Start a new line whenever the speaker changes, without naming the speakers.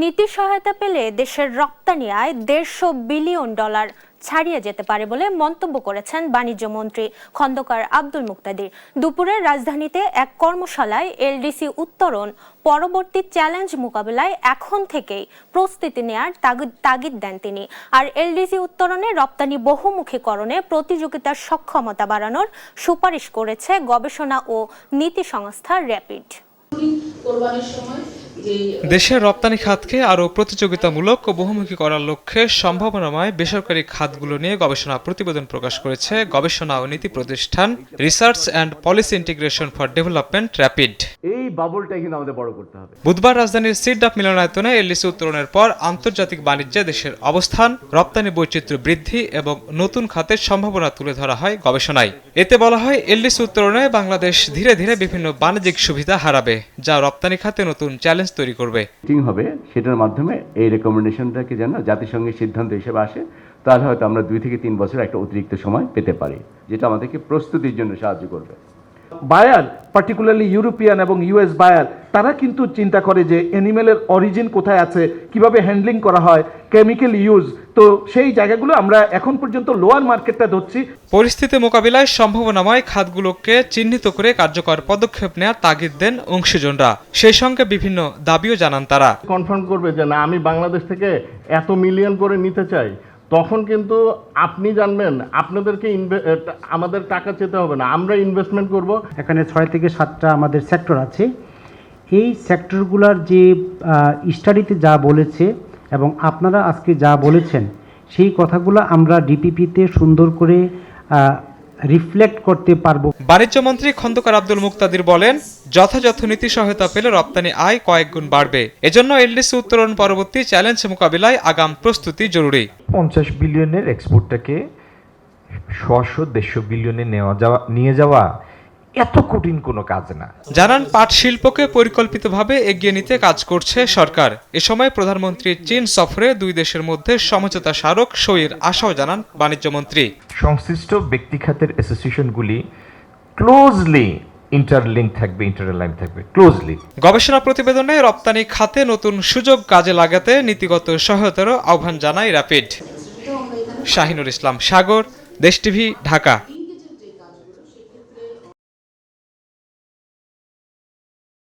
নীতি সহায়তা পেলে দেশের রপ্তানি আয় $150 বিলিয়ন ছাড়িয়ে যেতে পারে বলে মন্তব্য করেছেন বাণিজ্য মন্ত্রী খন্দকার আব্দুল মুক্তাদির। দুপুরে রাজধানীতে এক কর্মশালায় এলডিসি উত্তরণ পরবর্তী চ্যালেঞ্জ মোকাবেলায় এখন থেকেই প্রস্তুতি নেয়ার তাগিদ দেন তিনি। আর এলডিসি উত্তরণে রপ্তানি বহুমুখীকরণে প্রতিযোগিতার সক্ষমতা বাড়ানোর সুপারিশ করেছে গবেষণা ও নীতি সংস্থা র্যাপিড।
দেশের রপ্তানি খাতকে আরও প্রতিযোগিতামূলক ও বহুমুখী করার লক্ষ্যে সম্ভাবনাময় বেসরকারি খাতগুলো নিয়ে গবেষণা প্রতিবেদন প্রকাশ করেছে গবেষণা ও নীতি প্রতিষ্ঠান research and policy integration for development rapid.
এই বাবলটাই কিন্তু আমাদের বড় করতে হবে।
বুধবার রাজধানীর সিডাপ মিলনায়তনে এলডিসি উত্তরণের পর আন্তর্জাতিক বাণিজ্যে দেশের অবস্থান, রপ্তানি বৈচিত্র্য বৃদ্ধি এবং নতুন খাতের সম্ভাবনা তুলে ধরা হয় গবেষণায়। এতে বলা হয় এলডিসি উত্তরণে বাংলাদেশ ধীরে ধীরে বিভিন্ন বাণিজ্যিক সুবিধা হারাবে, যা রপ্তানি খাতে নতুন চ্যালেঞ্জ তৈরি করবে।
হবে সেটার মাধ্যমে এই রেকমেন্ডেশনটাকে যেন জাতিসংঘের সিদ্ধান্ত হিসেবে আসে, তাহলে হয়তো আমরা 2 থেকে 3 বছর একটা অতিরিক্ত সময় পেতে পারি, যেটা আমাদেরকে প্রস্তুতির জন্য সাহায্য করবে।
বায়ার, পার্টিকুলারলি ইউরোপিয়ান এবং ইউএস বায়ার, তারা কিন্তু চিন্তা করে যে অ্যানিমেলের অরিজিন কোথায় আছে, কিভাবে হ্যান্ডলিং করা হয়, কেমিক্যাল ইউজ, তো সেই জায়গাগুলো আমরা এখন পর্যন্ত লোয়ার মার্কেটটা ধরছি।
পরিস্থিতি মোকাবিলায় সম্ভাবনাময় খাতগুলোকে চিহ্নিত করে কার্যকর পদক্ষেপ নেওয়ার তাগিদ দেন অংশীজনরা। সেই সঙ্গে বিভিন্ন দাবিও জানান তারা।
কনফার্ম করবে যে না, আমি বাংলাদেশ থেকে এত মিলিয়ন করে নিতে চাই, তখন কিন্তু আপনি জানবেন আপনাদেরকে আমাদের টাকা চেতে হবে না, আমরা ইনভেস্টমেন্ট করব।
এখানে 6 থেকে 7টা আমাদের সেক্টর আছে। এই সেক্টরগুলোর যে স্টাডিতে যা বলেছে এবং আপনারা আজকে যা বলেছেন, সেই কথাগুলো আমরা ডিপিপিতে সুন্দর করে রিফ্লেক্ট করতে পারবো।
বাণিজ্য মন্ত্রী খন্দকার আব্দুল মুক্তাদির বলেন, যথাযথ নীতি সহায়তা পেলে রপ্তানি আয় কয়েক গুণ বাড়বে। এজন্য এলডিসি উত্তরণ পরবর্তী চ্যালেঞ্জ মোকাবিলায় আগাম প্রস্তুতি জরুরি।
50 বিলিয়নের এক্সপোর্টটাকে 100-150 বিলিয়নে নিয়ে যাওয়া এত কঠিন কোনো কাজ না।
জানান পাট শিল্পকে পরিকল্পিতভাবে এগিয়ে নিতে কাজ করছে সরকার। এ সময় প্রধানমন্ত্রীর চীন সফরে 2 দেশের মধ্যে সমঝোতা স্মারক সইয়ের আশাও জানান বাণিজ্য মন্ত্রী।
সংশ্লিষ্ট ব্যক্তি খাতের অ্যাসোসিয়েশনগুলি ক্লোজলি ইন্টারলিঙ্ক থাকবে, ইন্টারলাইন থাকবে ক্লোজলি।
গবেষণা প্রতিবেদনে রপ্তানি খাতে নতুন সুযোগ কাজে লাগাতে নীতিগত সহায়তারও আহ্বান জানায় র্যাপিড। শাহিনুর ইসলাম সাগর, দেশ টিভি, ঢাকা।